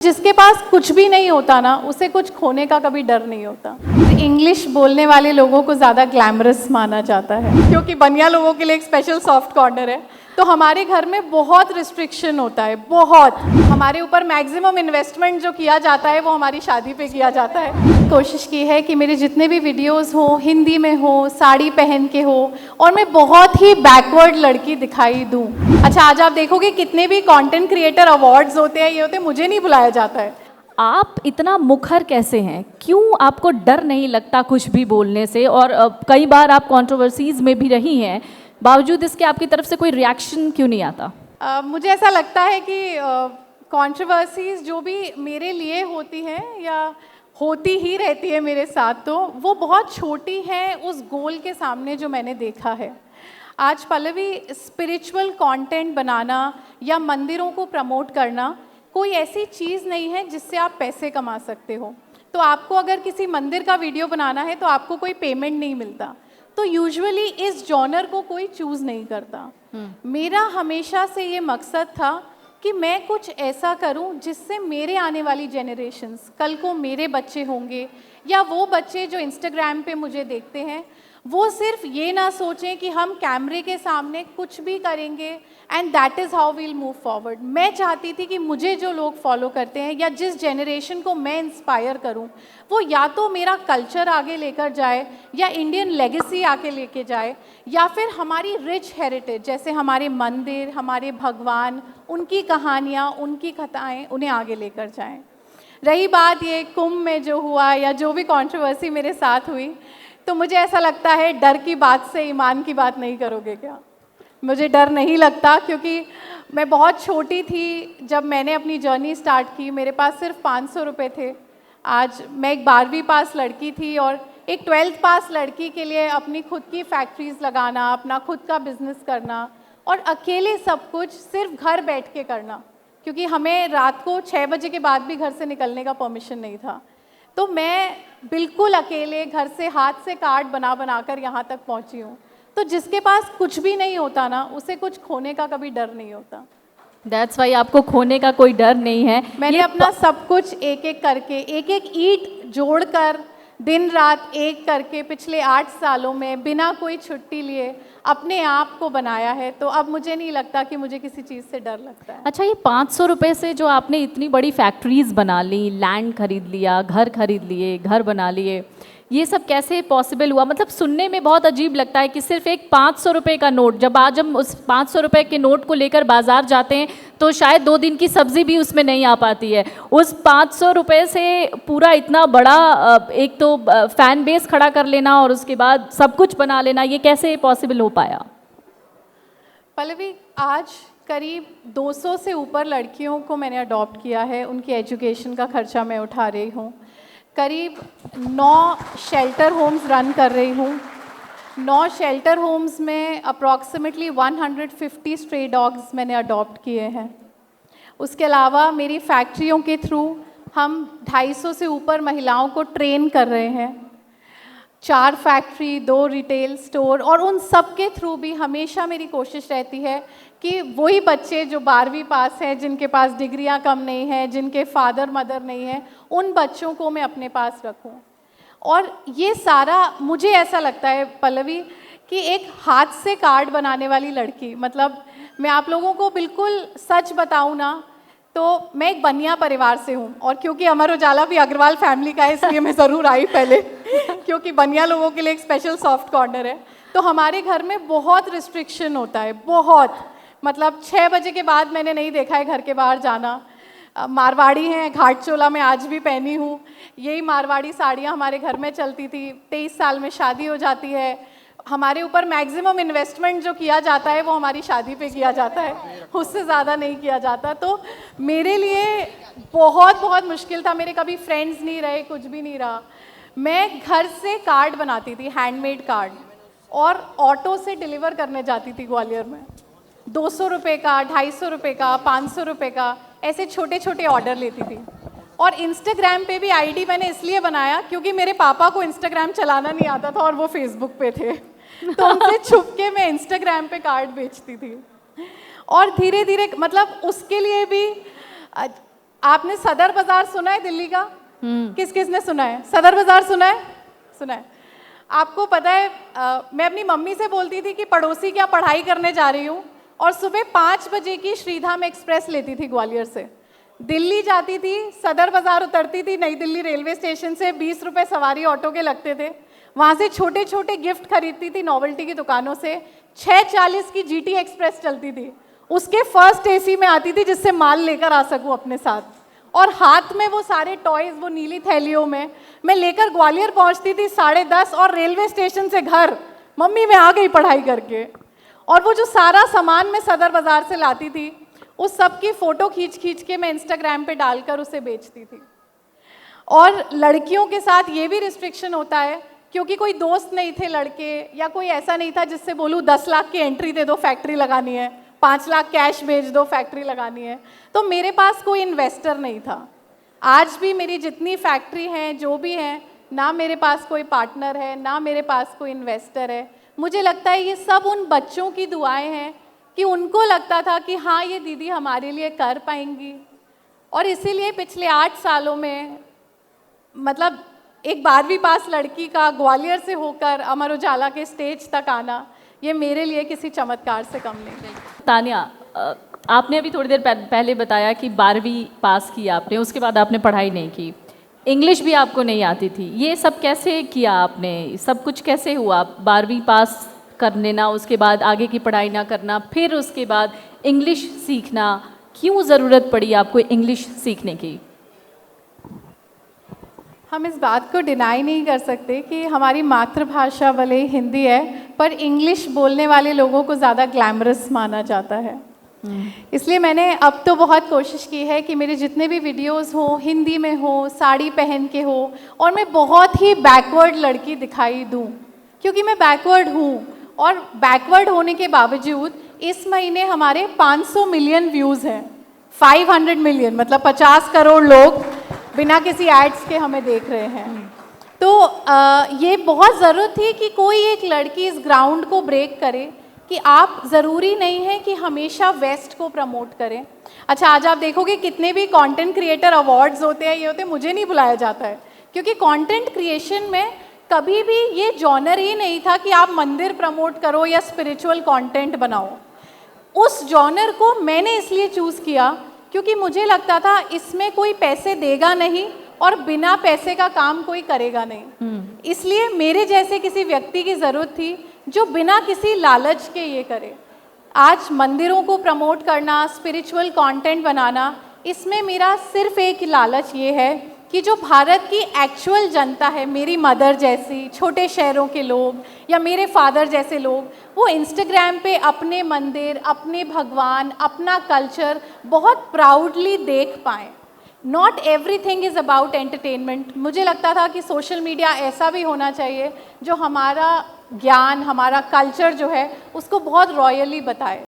जिसके पास कुछ भी नहीं होता ना, उसे कुछ खोने का कभी डर नहीं होता। इंग्लिश बोलने वाले लोगों को ज़्यादा ग्लैमरस माना जाता है क्योंकि बनिया लोगों के लिए एक स्पेशल सॉफ्ट कॉर्नर है। तो हमारे घर में बहुत रिस्ट्रिक्शन होता है, बहुत। हमारे ऊपर मैक्सिमम इन्वेस्टमेंट जो किया जाता है वो हमारी शादी पे किया जाता है। कोशिश की है कि मेरे जितने भी वीडियोस हो, हिंदी में हो, साड़ी पहन के हो, और मैं बहुत ही बैकवर्ड लड़की दिखाई दूँ। अच्छा, आज आप देखोगे कितने भी कंटेंट क्रिएटर अवार्ड्स होते हैं, ये होते हैं, मुझे नहीं बुलाया जाता है। आप इतना मुखर कैसे हैं? क्यों आपको डर नहीं लगता कुछ भी बोलने से? और कई बार आप कंट्रोवर्सीज में भी रही हैं, बावजूद इसके आपकी तरफ से कोई रिएक्शन क्यों नहीं आता? मुझे ऐसा लगता है कि कंट्रोवर्सीज जो भी मेरे लिए होती हैं या होती ही रहती है मेरे साथ, तो वो बहुत छोटी हैं उस गोल के सामने जो मैंने देखा है। आज पल्लवी, स्पिरिचुअल कंटेंट बनाना या मंदिरों को प्रमोट करना कोई ऐसी चीज़ नहीं है जिससे आप पैसे कमा सकते हो। तो आपको अगर किसी मंदिर का वीडियो बनाना है तो आपको कोई पेमेंट नहीं मिलता। तो यूजुअली इस जॉनर को कोई चूज़ नहीं करता। मेरा हमेशा से ये मकसद था कि मैं कुछ ऐसा करूं जिससे मेरे आने वाली जनरेशन्स, कल को मेरे बच्चे होंगे या वो बच्चे जो इंस्टाग्राम पे मुझे देखते हैं, वो सिर्फ ये ना सोचें कि हम कैमरे के सामने कुछ भी करेंगे and that is how we'll move forward. मैं चाहती थी कि मुझे जो लोग फॉलो करते हैं या जिस जनरेशन को मैं इंस्पायर करूं, वो या तो मेरा कल्चर आगे लेकर जाए या इंडियन लेगेसी आगे लेके जाए, या फिर हमारी रिच हेरिटेज जैसे हमारे मंदिर, हमारे भगवान, उनकी कहानियाँ, उनकी कथाएँ उन्हें आगे लेकर जाएँ। रही बात ये कुंभ में जो हुआ या जो भी कंट्रोवर्सी मेरे साथ हुई, तो मुझे ऐसा लगता है डर की बात से ईमान की बात नहीं करोगे क्या? मुझे डर नहीं लगता क्योंकि मैं बहुत छोटी थी जब मैंने अपनी जर्नी स्टार्ट की। मेरे पास सिर्फ 500 रुपये थे। आज मैं एक 12वीं पास लड़की थी और एक 12th पास लड़की के लिए अपनी खुद की फैक्ट्रीज लगाना, अपना खुद का बिजनेस करना और अकेले सब कुछ सिर्फ घर बैठ के करना, क्योंकि हमें रात को 6 बजे के बाद भी घर से निकलने का परमिशन नहीं था। तो मैं बिल्कुल अकेले घर से हाथ से कार्ड बना बना कर यहाँ तक पहुँची हूँ। तो जिसके पास कुछ भी नहीं होता ना, उसे कुछ खोने का कभी डर नहीं होता। दैट्स वाई आपको खोने का कोई डर नहीं है। मैंने अपना सब कुछ एक एक करके, एक एक ईंट जोड़कर, दिन रात एक करके पिछले 8 सालों में बिना कोई छुट्टी लिए अपने आप को बनाया है। तो अब मुझे नहीं लगता कि मुझे किसी चीज़ से डर लगता है। अच्छा, ये 500 रुपये से जो आपने इतनी बड़ी फैक्ट्रीज बना ली, लैंड खरीद लिया, घर खरीद लिए, घर बना लिए, ये सब कैसे पॉसिबल हुआ? मतलब सुनने में बहुत अजीब लगता है कि सिर्फ एक 500 रुपये का नोट, जब आज हम उस 500 रुपये के नोट को लेकर बाजार जाते हैं तो शायद 2 दिन की सब्ज़ी भी उसमें नहीं आ पाती है। उस 500 रुपये से पूरा इतना बड़ा एक तो फ़ैन बेस खड़ा कर लेना और उसके बाद सब कुछ बना लेना, ये कैसे पॉसिबल हो पाया? पल्लवी, आज करीब 200 से ऊपर लड़कियों को मैंने अडॉप्ट किया है। उनकी एजुकेशन का खर्चा मैं उठा रही हूँ। करीब 9 शेल्टर होम्स रन कर रही हूँ। 9 शेल्टर होम्स में अप्रॉक्सीमेटली 150 स्ट्रे डॉग्स मैंने अडॉप्ट किए हैं। उसके अलावा मेरी फैक्ट्रियों के थ्रू हम 250 से ऊपर महिलाओं को ट्रेन कर रहे हैं। 4 फैक्ट्री, 2 रिटेल स्टोर, और उन सब के थ्रू भी हमेशा मेरी कोशिश रहती है कि वही बच्चे जो 12वीं पास हैं, जिनके पास डिग्रियां कम नहीं हैं, जिनके फादर मदर नहीं हैं, उन बच्चों को मैं अपने पास रखूं। और ये सारा मुझे ऐसा लगता है पल्लवी कि एक हाथ से कार्ड बनाने वाली लड़की, मतलब मैं आप लोगों को बिल्कुल सच बताऊं ना, तो मैं एक बनिया परिवार से हूँ। और क्योंकि अमर उजाला भी अग्रवाल फैमिली का है, इसलिए मैं ज़रूर आई पहले क्योंकि बनिया लोगों के लिए एक स्पेशल सॉफ्ट कॉर्नर है। तो हमारे घर में बहुत रिस्ट्रिक्शन होता है, बहुत। मतलब 6 बजे के बाद मैंने नहीं देखा है घर के बाहर जाना। मारवाड़ी हैं, घाट चोला मैं आज भी पहनी हूँ। यही मारवाड़ी साड़ियाँ हमारे घर में चलती थी। 23 साल में शादी हो जाती है। हमारे ऊपर मैक्सिमम इन्वेस्टमेंट जो किया जाता है वो हमारी शादी पे किया जाता है, उससे ज़्यादा नहीं किया जाता। तो मेरे लिए बहुत बहुत मुश्किल था। मेरे कभी फ्रेंड्स नहीं रहे, कुछ भी नहीं रहा। मैं घर से कार्ड बनाती थी, हैंडमेड कार्ड, और ऑटो से डिलीवर करने जाती थी ग्वालियर में। 200 रुपये का, 250 रुपये का, 500 रुपये का, ऐसे छोटे छोटे ऑर्डर लेती थी। और इंस्टाग्राम पे भी आईडी मैंने इसलिए बनाया क्योंकि मेरे पापा को इंस्टाग्राम चलाना नहीं आता था और वो फेसबुक पे थे। तो उनसे छुप के मैं इंस्टाग्राम पे कार्ड बेचती थी। और धीरे धीरे, मतलब उसके लिए भी आपने सदर बाजार सुना है दिल्ली का? किस किस ने सुना है? सदर बाजार सुना है? सुना है। आपको पता है मैं अपनी मम्मी से बोलती थी कि पड़ोसी क्या पढ़ाई करने जा रही हूँ, और सुबह 5 बजे की श्रीधाम एक्सप्रेस लेती थी ग्वालियर से, दिल्ली जाती थी, सदर बाजार उतरती थी, नई दिल्ली रेलवे स्टेशन से 20 रुपये सवारी ऑटो के लगते थे, वहाँ से छोटे छोटे गिफ्ट खरीदती थी नॉवेल्टी की दुकानों से। 6:40 की जीटी एक्सप्रेस चलती थी, उसके फर्स्ट एसी में आती थी जिससे माल लेकर आ सकूँ अपने साथ, और हाथ में वो सारे टॉयज़ वो नीली थैलियों में मैं लेकर ग्वालियर पहुँचती थी 10:30, और रेलवे स्टेशन से घर, मम्मी मैं आ गई पढ़ाई करके। और वो जो सारा सामान मैं सदर बाज़ार से लाती थी, उस सब की फ़ोटो खींच खींच के मैं इंस्टाग्राम पे डालकर उसे बेचती थी। और लड़कियों के साथ ये भी रिस्ट्रिक्शन होता है, क्योंकि कोई दोस्त नहीं थे लड़के, या कोई ऐसा नहीं था जिससे बोलूँ 10 लाख की एंट्री दे दो फैक्ट्री लगानी है, 5 लाख कैश भेज दो फैक्ट्री लगानी है, तो मेरे पास कोई इन्वेस्टर नहीं था। आज भी मेरी जितनी फैक्ट्री हैं जो भी हैं, ना मेरे पास कोई पार्टनर है, ना मेरे पास कोई इन्वेस्टर है। मुझे लगता है ये सब उन बच्चों की दुआएं हैं कि उनको लगता था कि हाँ ये दीदी हमारे लिए कर पाएंगी, और इसीलिए पिछले 8 सालों में मतलब एक 12वीं पास लड़की का ग्वालियर से होकर अमर उजाला के स्टेज तक आना, ये मेरे लिए किसी चमत्कार से कम नहीं। तानिया, आपने अभी थोड़ी देर पहले बताया कि 12वीं पास की आपने, उसके बाद आपने पढ़ाई नहीं की, इंग्लिश भी आपको नहीं आती थी, ये सब कैसे किया आपने? सब कुछ कैसे हुआ? 12वीं पास कर लेना, उसके बाद आगे की पढ़ाई ना करना, फिर उसके बाद इंग्लिश सीखना, क्यों ज़रूरत पड़ी आपको इंग्लिश सीखने की? हम इस बात को डिनाई नहीं कर सकते कि हमारी मातृभाषा भले ही हिंदी है, पर इंग्लिश बोलने वाले लोगों को ज़्यादा ग्लैमरस माना जाता है। इसलिए मैंने अब तो बहुत कोशिश की है कि मेरे जितने भी वीडियोस हो हिंदी में हो, साड़ी पहन के हो, और मैं बहुत ही बैकवर्ड लड़की दिखाई दूँ, क्योंकि मैं बैकवर्ड हूँ। और बैकवर्ड होने के बावजूद इस महीने हमारे 500 मिलियन व्यूज़ हैं, 500 मिलियन मतलब 50 करोड़ लोग बिना किसी एड्स के हमें देख रहे हैं। तो ये बहुत ज़रूरत थी कि कोई एक लड़की इस ग्राउंड को ब्रेक करे कि आप ज़रूरी नहीं है कि हमेशा वेस्ट को प्रमोट करें। अच्छा, आज आप देखोगे कितने भी कंटेंट क्रिएटर अवार्ड्स होते हैं, ये होते हैं, मुझे नहीं बुलाया जाता है, क्योंकि कंटेंट क्रिएशन में कभी भी ये जॉनर ही नहीं था कि आप मंदिर प्रमोट करो या स्पिरिचुअल कंटेंट बनाओ। उस जॉनर को मैंने इसलिए चूज़ किया क्योंकि मुझे लगता था इसमें कोई पैसे देगा नहीं, और बिना पैसे का काम कोई करेगा नहीं। इसलिए मेरे जैसे किसी व्यक्ति की ज़रूरत थी जो बिना किसी लालच के ये करे। आज मंदिरों को प्रमोट करना, स्पिरिचुअल कंटेंट बनाना, इसमें मेरा सिर्फ एक लालच ये है कि जो भारत की एक्चुअल जनता है, मेरी मदर जैसी, छोटे शहरों के लोग या मेरे फादर जैसे लोग, वो इंस्टाग्राम पे अपने मंदिर, अपने भगवान, अपना कल्चर बहुत प्राउडली देख पाएँ। Not everything is about entertainment. मुझे लगता था कि सोशल मीडिया ऐसा भी होना चाहिए जो हमारा ज्ञान, हमारा कल्चर जो है उसको बहुत रॉयली बताए।